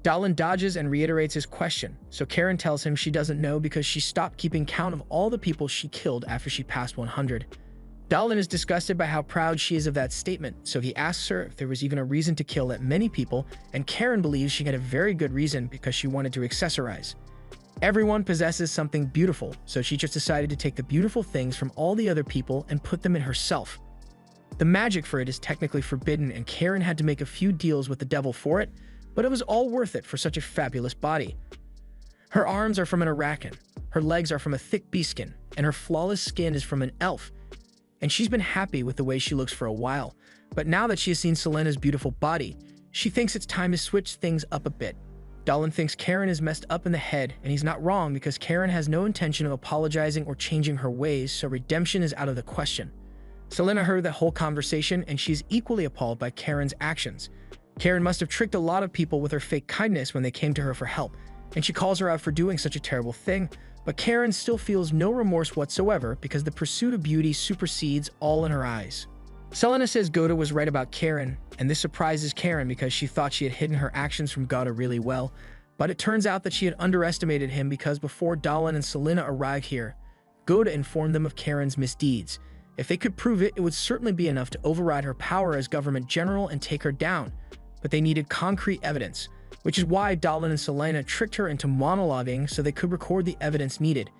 Dallin dodges and reiterates his question, so Karen tells him she doesn't know because she stopped keeping count of all the people she killed after she passed 100. Dallin is disgusted by how proud she is of that statement, so he asks her if there was even a reason to kill that many people, and Karen believes she had a very good reason because she wanted to accessorize. Everyone possesses something beautiful, so she just decided to take the beautiful things from all the other people and put them in herself. The magic for it is technically forbidden, and Karen had to make a few deals with the devil for it, but it was all worth it for such a fabulous body. Her arms are from an Arakan, her legs are from a thick beastskin, and her flawless skin is from an elf. And she's been happy with the way she looks for a while, but now that she has seen Selena's beautiful body, she thinks it's time to switch things up a bit. Dallin thinks Karen is messed up in the head, and he's not wrong because Karen has no intention of apologizing or changing her ways, so redemption is out of the question. Selena heard the whole conversation, and she's equally appalled by Karen's actions. Karen must have tricked a lot of people with her fake kindness when they came to her for help, and she calls her out for doing such a terrible thing, but Karen still feels no remorse whatsoever because the pursuit of beauty supersedes all in her eyes. Selena says Goda was right about Karen, and this surprises Karen because she thought she had hidden her actions from Goda really well, but it turns out that she had underestimated him because before Dallin and Selena arrived here, Goda informed them of Karen's misdeeds. If they could prove it, it would certainly be enough to override her power as government general and take her down, but they needed concrete evidence, which is why Dallin and Selena tricked her into monologuing so they could record the evidence needed.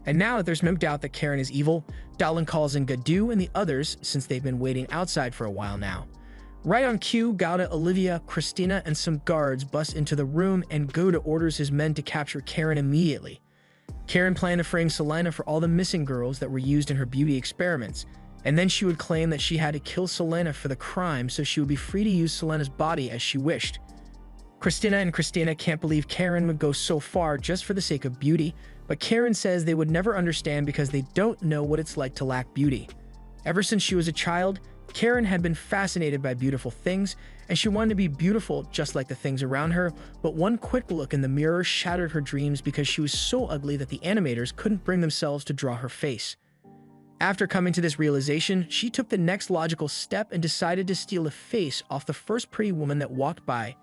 And now that there's no doubt that Karen is evil, Dallin calls in Gadu and the others since they've been waiting outside for a while now. Right on cue, Goda, Olivia, Christina, and some guards bust into the room, and Goda orders his men to capture Karen immediately. Karen planned to frame Selena for all the missing girls that were used in her beauty experiments, and then she would claim that she had to kill Selena for the crime so she would be free to use Selena's body as she wished. Christina and Christina can't believe Karen would go so far just for the sake of beauty, but Karen says they would never understand because they don't know what it's like to lack beauty. Ever since she was a child, Karen had been fascinated by beautiful things, and she wanted to be beautiful just like the things around her, but one quick look in the mirror shattered her dreams because she was so ugly that the animators couldn't bring themselves to draw her face. After coming to this realization, she took the next logical step and decided to steal a face off the first pretty woman that walked by.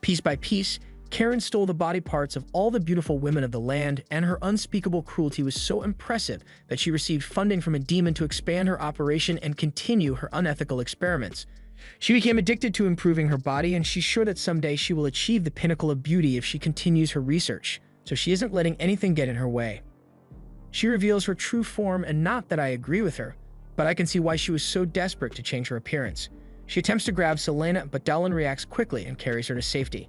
Piece by piece, Karen stole the body parts of all the beautiful women of the land, and her unspeakable cruelty was so impressive that she received funding from a demon to expand her operation and continue her unethical experiments. She became addicted to improving her body, and she's sure that someday she will achieve the pinnacle of beauty if she continues her research, so she isn't letting anything get in her way. She reveals her true form, and not that I agree with her, but I can see why she was so desperate to change her appearance. She attempts to grab Selena, but Dallin reacts quickly and carries her to safety.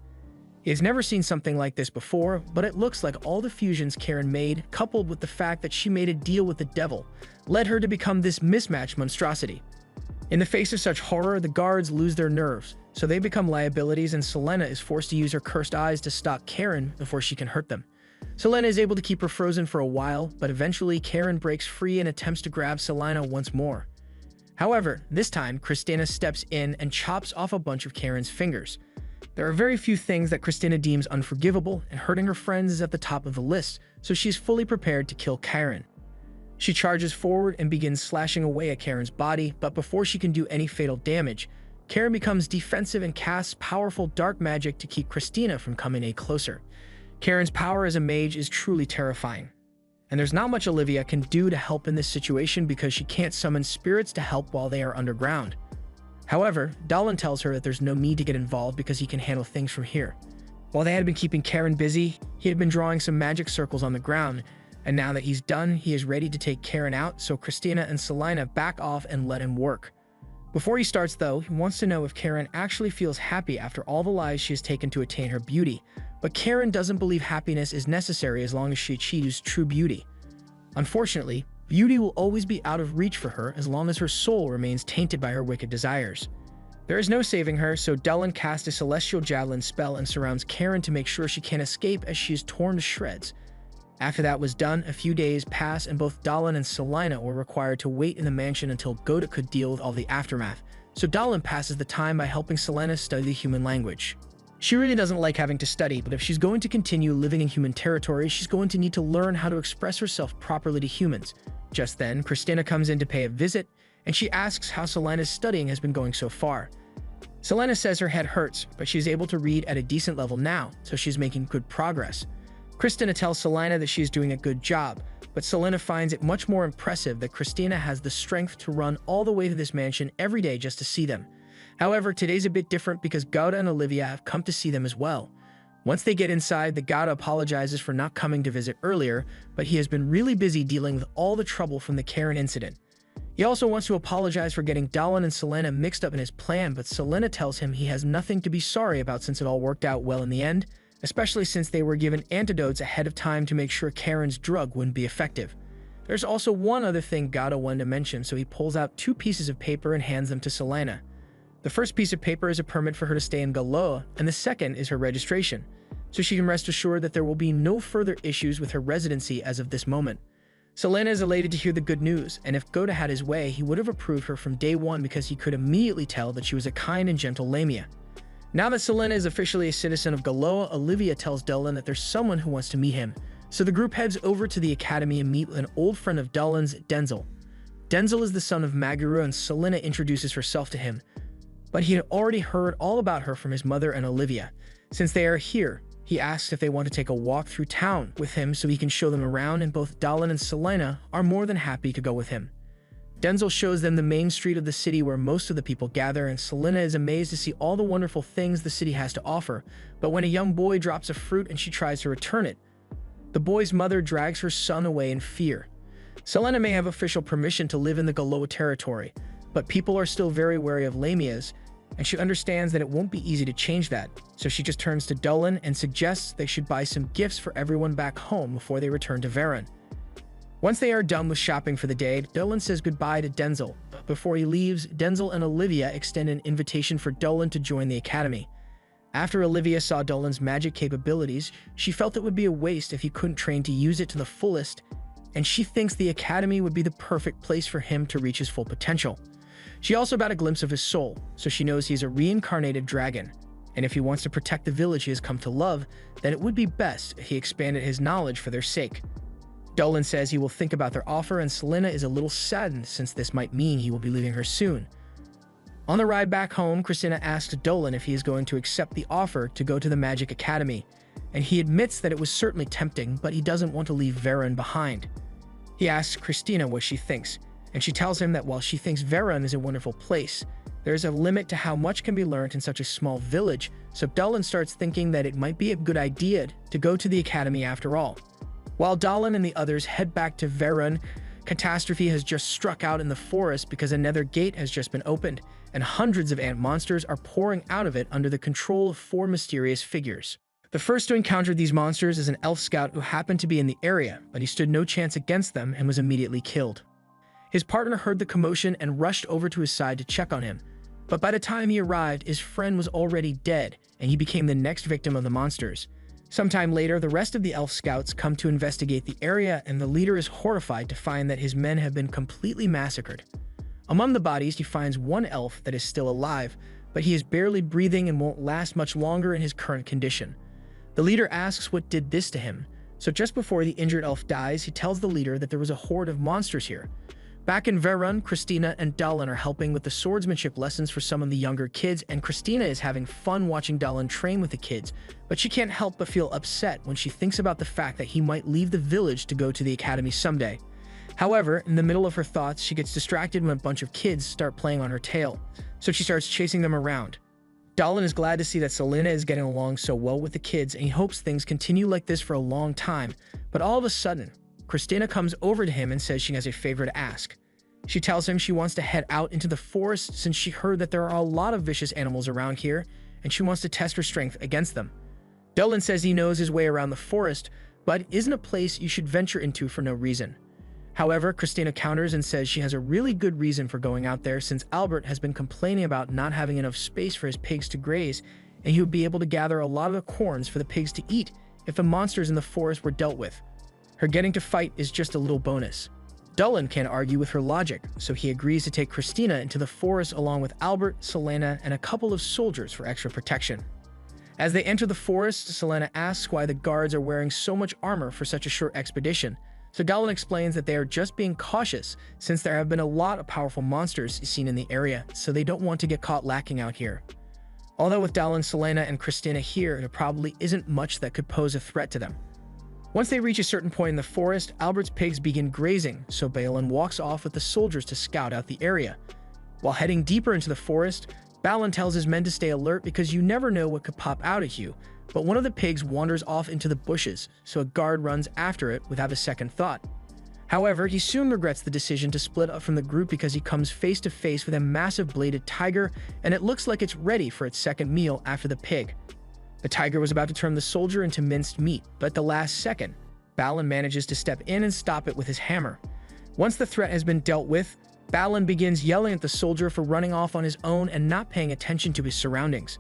He has never seen something like this before, but it looks like all the fusions Karen made, coupled with the fact that she made a deal with the devil, led her to become this mismatched monstrosity. In the face of such horror, the guards lose their nerves, so they become liabilities, and Selena is forced to use her cursed eyes to stalk Karen before she can hurt them. Selena is able to keep her frozen for a while, but eventually Karen breaks free and attempts to grab Selena once more. However, this time, Christina steps in and chops off a bunch of Karen's fingers. There are very few things that Christina deems unforgivable, and hurting her friends is at the top of the list, so she's fully prepared to kill Karen. She charges forward and begins slashing away at Karen's body, but before she can do any fatal damage, Karen becomes defensive and casts powerful dark magic to keep Christina from coming any closer. Karen's power as a mage is truly terrifying, and there's not much Olivia can do to help in this situation because she can't summon spirits to help while they are underground. However, Dallin tells her that there's no need to get involved because he can handle things from here. While they had been keeping Karen busy, he had been drawing some magic circles on the ground, and now that he's done, he is ready to take Karen out, so Christina and Selena back off and let him work. Before he starts though, he wants to know if Karen actually feels happy after all the lies she has taken to attain her beauty, but Karen doesn't believe happiness is necessary as long as she achieves true beauty. Unfortunately, beauty will always be out of reach for her as long as her soul remains tainted by her wicked desires. There is no saving her, so Dallin casts a celestial javelin spell and surrounds Karen to make sure she can't escape as she is torn to shreds. After that was done, a few days pass and both Dallin and Selena were required to wait in the mansion until Goda could deal with all the aftermath, so Dallin passes the time by helping Selena study the human language. She really doesn't like having to study, but if she's going to continue living in human territory, she's going to need to learn how to express herself properly to humans. Just then, Christina comes in to pay a visit, and she asks how Selena's studying has been going so far. Selena says her head hurts, but she's able to read at a decent level now, so she's making good progress. Christina tells Selena that she's doing a good job, but Selena finds it much more impressive that Christina has the strength to run all the way to this mansion every day just to see them. However, today's a bit different because Goda and Olivia have come to see them as well. Once they get inside, the god apologizes for not coming to visit earlier, but he has been really busy dealing with all the trouble from the Karen incident. He also wants to apologize for getting Dallin and Celaena mixed up in his plan, but Celaena tells him he has nothing to be sorry about since it all worked out well in the end, especially since they were given antidotes ahead of time to make sure Karen's drug wouldn't be effective. There's also one other thing Gato wanted to mention, so he pulls out 2 pieces of paper and hands them to Celaena. The first piece of paper is a permit for her to stay in Galoa, and the second is her registration, so she can rest assured that there will be no further issues with her residency as of this moment. Celaena is elated to hear the good news, and if Gota had his way, he would have approved her from day one because he could immediately tell that she was a kind and gentle Lamia. Now that Celaena is officially a citizen of Galoa, Olivia tells Dallin that there's someone who wants to meet him, so the group heads over to the academy and meet with an old friend of Dallin's, Denzel. Denzel is the son of Maguru, and Celaena introduces herself to him, but he had already heard all about her from his mother and Olivia. Since they are here, he asks if they want to take a walk through town with him so he can show them around, and both Dallin and Celaena are more than happy to go with him. Denzel shows them the main street of the city where most of the people gather, and Celaena is amazed to see all the wonderful things the city has to offer, but when a young boy drops a fruit and she tries to return it, the boy's mother drags her son away in fear. Celaena may have official permission to live in the Galoa territory, but people are still very wary of Lamias, and she understands that it won't be easy to change that, so she just turns to Dallin and suggests they should buy some gifts for everyone back home before they return to Varen. Once they are done with shopping for the day, Dallin says goodbye to Denzel. Before he leaves, Denzel and Olivia extend an invitation for Dallin to join the academy. After Olivia saw Dallin's magic capabilities, she felt it would be a waste if he couldn't train to use it to the fullest, and she thinks the academy would be the perfect place for him to reach his full potential. She also got a glimpse of his soul, so she knows he's a reincarnated dragon, and if he wants to protect the village he has come to love, then it would be best if he expanded his knowledge for their sake. Dallin says he will think about their offer, and Celaena is a little saddened since this might mean he will be leaving her soon. On the ride back home, Christina asks Dallin if he is going to accept the offer to go to the Magic Academy, and he admits that it was certainly tempting, but he doesn't want to leave Varen behind. He asks Christina what she thinks, and she tells him that while she thinks Varen is a wonderful place, there is a limit to how much can be learned in such a small village, so Dallin starts thinking that it might be a good idea to go to the academy after all. While Dallin and the others head back to Varen, catastrophe has just struck out in the forest because another gate has just been opened, and hundreds of ant monsters are pouring out of it under the control of 4 mysterious figures. The first to encounter these monsters is an elf scout who happened to be in the area, but he stood no chance against them and was immediately killed. His partner heard the commotion and rushed over to his side to check on him, but by the time he arrived, his friend was already dead, and he became the next victim of the monsters. Sometime later, the rest of the elf scouts come to investigate the area, and the leader is horrified to find that his men have been completely massacred. Among the bodies, he finds one elf that is still alive, but he is barely breathing and won't last much longer in his current condition. The leader asks what did this to him, so just before the injured elf dies, he tells the leader that there was a horde of monsters here. Back in Varen, Christina and Dallin are helping with the swordsmanship lessons for some of the younger kids, and Christina is having fun watching Dallin train with the kids, but she can't help but feel upset when she thinks about the fact that he might leave the village to go to the academy someday. However, in the middle of her thoughts, she gets distracted when a bunch of kids start playing on her tail, so she starts chasing them around. Dallin is glad to see that Celaena is getting along so well with the kids, and he hopes things continue like this for a long time, but all of a sudden, Christina comes over to him and says she has a favor to ask. She tells him she wants to head out into the forest since she heard that there are a lot of vicious animals around here, and she wants to test her strength against them. Dallin says he knows his way around the forest, but it isn't a place you should venture into for no reason. However, Christina counters and says she has a really good reason for going out there since Albert has been complaining about not having enough space for his pigs to graze, and he would be able to gather a lot of the corns for the pigs to eat if the monsters in the forest were dealt with. Her getting to fight is just a little bonus. Dallin can't argue with her logic, so he agrees to take Christina into the forest along with Albert, Celaena, and a couple of soldiers for extra protection. As they enter the forest, Celaena asks why the guards are wearing so much armor for such a short expedition, so Dallin explains that they are just being cautious since there have been a lot of powerful monsters seen in the area, so they don't want to get caught lacking out here. Although with Dallin, Celaena, and Christina here, there probably isn't much that could pose a threat to them. Once they reach a certain point in the forest, Albert's pigs begin grazing, so Balin walks off with the soldiers to scout out the area. While heading deeper into the forest, Balin tells his men to stay alert because you never know what could pop out at you, but one of the pigs wanders off into the bushes, so a guard runs after it without a second thought. However, he soon regrets the decision to split up from the group because he comes face to face with a massive bladed tiger, and it looks like it's ready for its second meal after the pig. The tiger was about to turn the soldier into minced meat, but at the last second, Balin manages to step in and stop it with his hammer. Once the threat has been dealt with, Balin begins yelling at the soldier for running off on his own and not paying attention to his surroundings.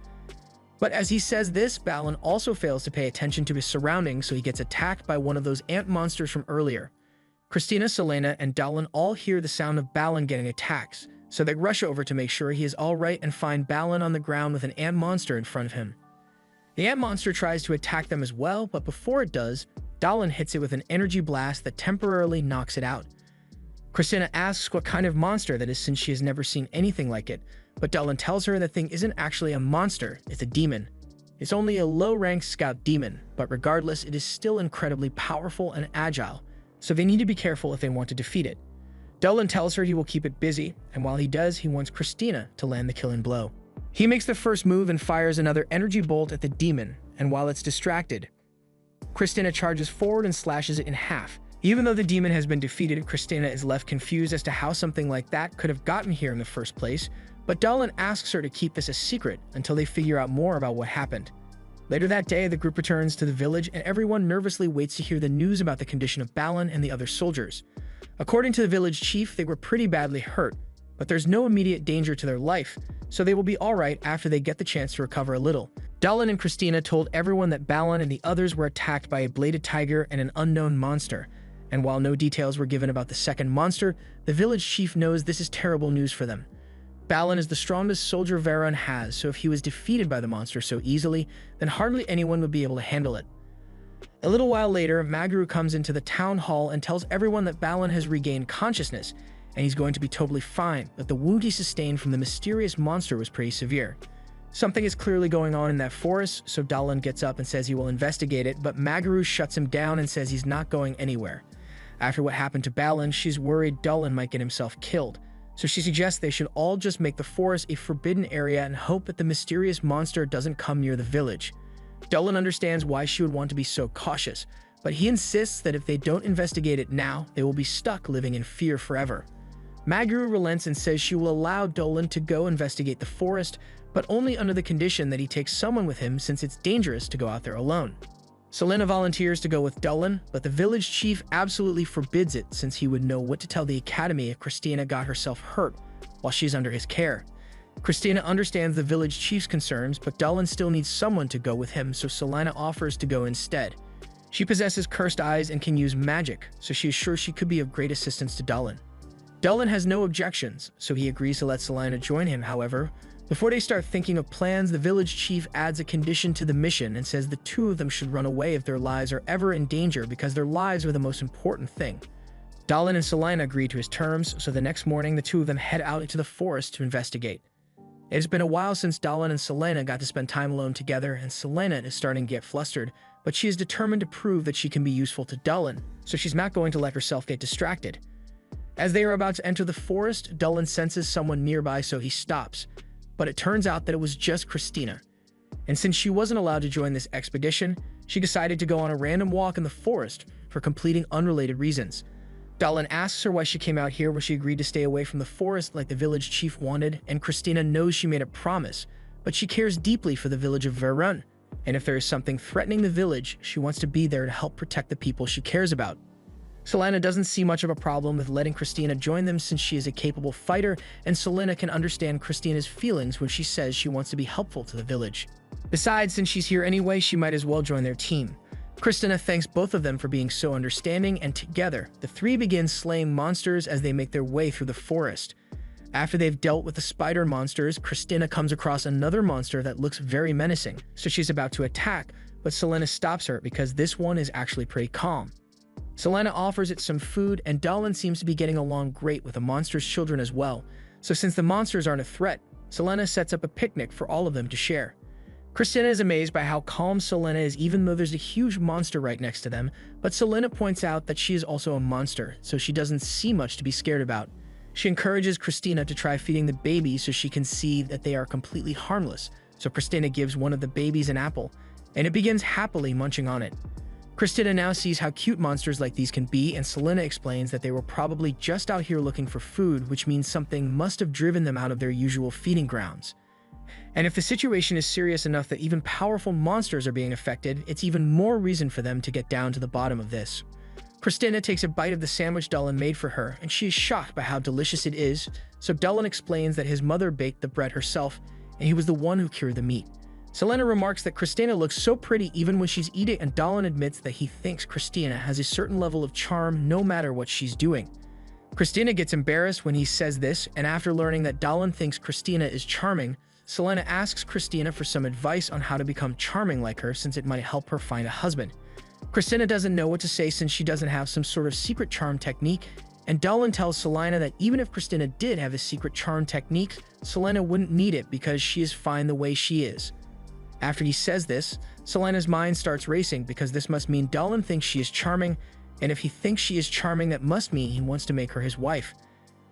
But as he says this, Balin also fails to pay attention to his surroundings, so he gets attacked by one of those ant monsters from earlier. Christina, Celaena, and Dallin all hear the sound of Balin getting attacked, so they rush over to make sure he is alright and find Balin on the ground with an ant monster in front of him. The ant monster tries to attack them as well, but before it does, Dallin hits it with an energy blast that temporarily knocks it out. Christina asks what kind of monster that is since she has never seen anything like it, but Dallin tells her the thing isn't actually a monster, it's a demon. It's only a low-ranked scout demon, but regardless, it is still incredibly powerful and agile, so they need to be careful if they want to defeat it. Dallin tells her he will keep it busy, and while he does, he wants Christina to land the killing blow. He makes the first move and fires another energy bolt at the demon, and while it's distracted, Christina charges forward and slashes it in half. Even though the demon has been defeated, Christina is left confused as to how something like that could have gotten here in the first place, but Dallin asks her to keep this a secret until they figure out more about what happened. Later that day, the group returns to the village and everyone nervously waits to hear the news about the condition of Balin and the other soldiers. According to the village chief, they were pretty badly hurt, but there's no immediate danger to their life, so they will be alright after they get the chance to recover a little. Dallin and Christina told everyone that Balin and the others were attacked by a bladed tiger and an unknown monster, and while no details were given about the second monster, the village chief knows this is terrible news for them. Balin is the strongest soldier Varaun has, so if he was defeated by the monster so easily, then hardly anyone would be able to handle it. A little while later, Magru comes into the town hall and tells everyone that Balin has regained consciousness, and he's going to be totally fine, but the wound he sustained from the mysterious monster was pretty severe. Something is clearly going on in that forest, so Dallin gets up and says he will investigate it, but Magru shuts him down and says he's not going anywhere. After what happened to Balin, she's worried Dallin might get himself killed, so she suggests they should all just make the forest a forbidden area and hope that the mysterious monster doesn't come near the village. Dallin understands why she would want to be so cautious, but he insists that if they don't investigate it now, they will be stuck living in fear forever. Magru relents and says she will allow Dallin to go investigate the forest, but only under the condition that he takes someone with him since it's dangerous to go out there alone. Celaena volunteers to go with Dallin, but the village chief absolutely forbids it since he would know what to tell the academy if Christina got herself hurt while she's under his care. Christina understands the village chief's concerns, but Dallin still needs someone to go with him, so Celaena offers to go instead. She possesses cursed eyes and can use magic, so she is sure she could be of great assistance to Dallin. Dallin has no objections, so he agrees to let Celaena join him. However, before they start thinking of plans, the village chief adds a condition to the mission and says the two of them should run away if their lives are ever in danger because their lives are the most important thing. Dallin and Celaena agree to his terms, so the next morning the two of them head out into the forest to investigate. It has been a while since Dallin and Celaena got to spend time alone together, and Celaena is starting to get flustered, but she is determined to prove that she can be useful to Dallin, so she's not going to let herself get distracted. As they are about to enter the forest, Dallin senses someone nearby, so he stops. But it turns out that it was just Christina. And since she wasn't allowed to join this expedition, she decided to go on a random walk in the forest for completing unrelated reasons. Dallin asks her why she came out here where she agreed to stay away from the forest like the village chief wanted, and Christina knows she made a promise, but she cares deeply for the village of Varaun, and if there is something threatening the village, she wants to be there to help protect the people she cares about. Celaena doesn't see much of a problem with letting Christina join them since she is a capable fighter, and Celaena can understand Christina's feelings when she says she wants to be helpful to the village. Besides, since she's here anyway, she might as well join their team. Christina thanks both of them for being so understanding, and together, the three begin slaying monsters as they make their way through the forest. After they've dealt with the spider monsters, Christina comes across another monster that looks very menacing, so she's about to attack, but Celaena stops her because this one is actually pretty calm. Celaena offers it some food, and Dallin seems to be getting along great with the monster's children as well, so since the monsters aren't a threat, Celaena sets up a picnic for all of them to share. Christina is amazed by how calm Celaena is even though there's a huge monster right next to them, but Celaena points out that she is also a monster, so she doesn't see much to be scared about. She encourages Christina to try feeding the babies so she can see that they are completely harmless, so Christina gives one of the babies an apple, and it begins happily munching on it. Christina now sees how cute monsters like these can be, and Selena explains that they were probably just out here looking for food, which means something must have driven them out of their usual feeding grounds. And if the situation is serious enough that even powerful monsters are being affected, it's even more reason for them to get down to the bottom of this. Christina takes a bite of the sandwich Dallin made for her, and she is shocked by how delicious it is, so Dallin explains that his mother baked the bread herself, and he was the one who cured the meat. Selena remarks that Christina looks so pretty even when she's eating, and Dallin admits that he thinks Christina has a certain level of charm no matter what she's doing. Christina gets embarrassed when he says this, and after learning that Dallin thinks Christina is charming, Selena asks Christina for some advice on how to become charming like her, since it might help her find a husband. Christina doesn't know what to say since she doesn't have some sort of secret charm technique, and Dallin tells Selena that even if Christina did have a secret charm technique, Selena wouldn't need it because she is fine the way she is. After he says this, Selena's mind starts racing because this must mean Dallin thinks she is charming, and if he thinks she is charming, that must mean he wants to make her his wife.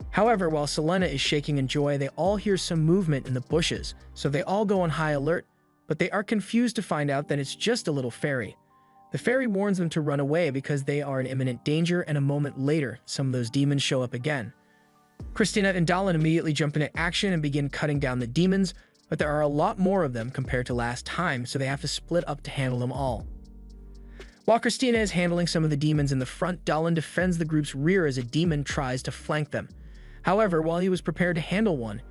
However, while Selena is shaking in joy, they all hear some movement in the bushes, so they all go on high alert, but they are confused to find out that it's just a little fairy. The fairy warns them to run away because they are in imminent danger, and a moment later, some of those demons show up again. Christina and Dallin immediately jump into action and begin cutting down the demons, but there are a lot more of them compared to last time, so they have to split up to handle them all. While Christina is handling some of the demons in the front, Dallin defends the group's rear as a demon tries to flank them. However, while he was prepared to handle one,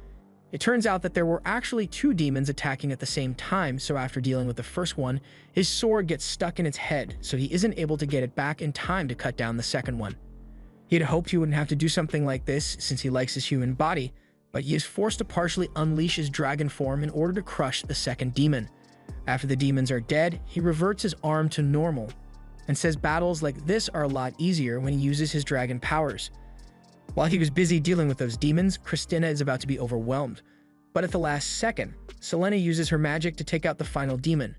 it turns out that there were actually two demons attacking at the same time, so after dealing with the first one, his sword gets stuck in its head, so he isn't able to get it back in time to cut down the second one. He had hoped he wouldn't have to do something like this since he likes his human body, but he is forced to partially unleash his dragon form in order to crush the second demon. After the demons are dead, he reverts his arm to normal, and says battles like this are a lot easier when he uses his dragon powers. While he was busy dealing with those demons, Christina is about to be overwhelmed, but at the last second, Selena uses her magic to take out the final demon.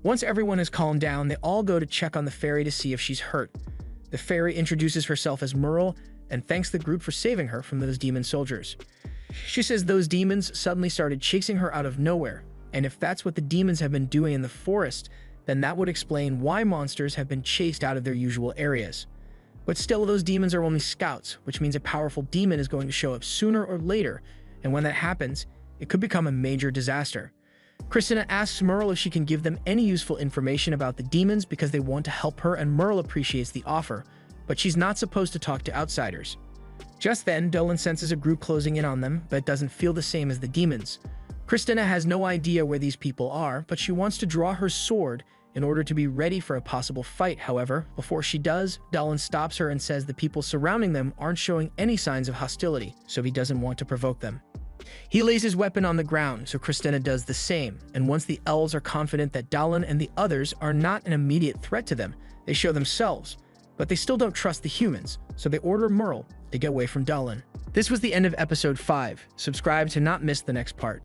Once everyone has calmed down, they all go to check on the fairy to see if she's hurt. The fairy introduces herself as Merle and thanks the group for saving her from those demon soldiers. She says those demons suddenly started chasing her out of nowhere, and if that's what the demons have been doing in the forest, then that would explain why monsters have been chased out of their usual areas. But still, those demons are only scouts, which means a powerful demon is going to show up sooner or later, and when that happens, it could become a major disaster. Christina asks Merle if she can give them any useful information about the demons because they want to help her, and Merle appreciates the offer, but she's not supposed to talk to outsiders. Just then, Dallin senses a group closing in on them, but it doesn't feel the same as the demons. Christina has no idea where these people are, but she wants to draw her sword in order to be ready for a possible fight. However, before she does, Dallin stops her and says the people surrounding them aren't showing any signs of hostility, so he doesn't want to provoke them. He lays his weapon on the ground, so Christina does the same, and once the elves are confident that Dallin and the others are not an immediate threat to them, they show themselves, but they still don't trust the humans, so they order Merle to get away from Dallin. This was the end of episode 5. Subscribe to not miss the next part.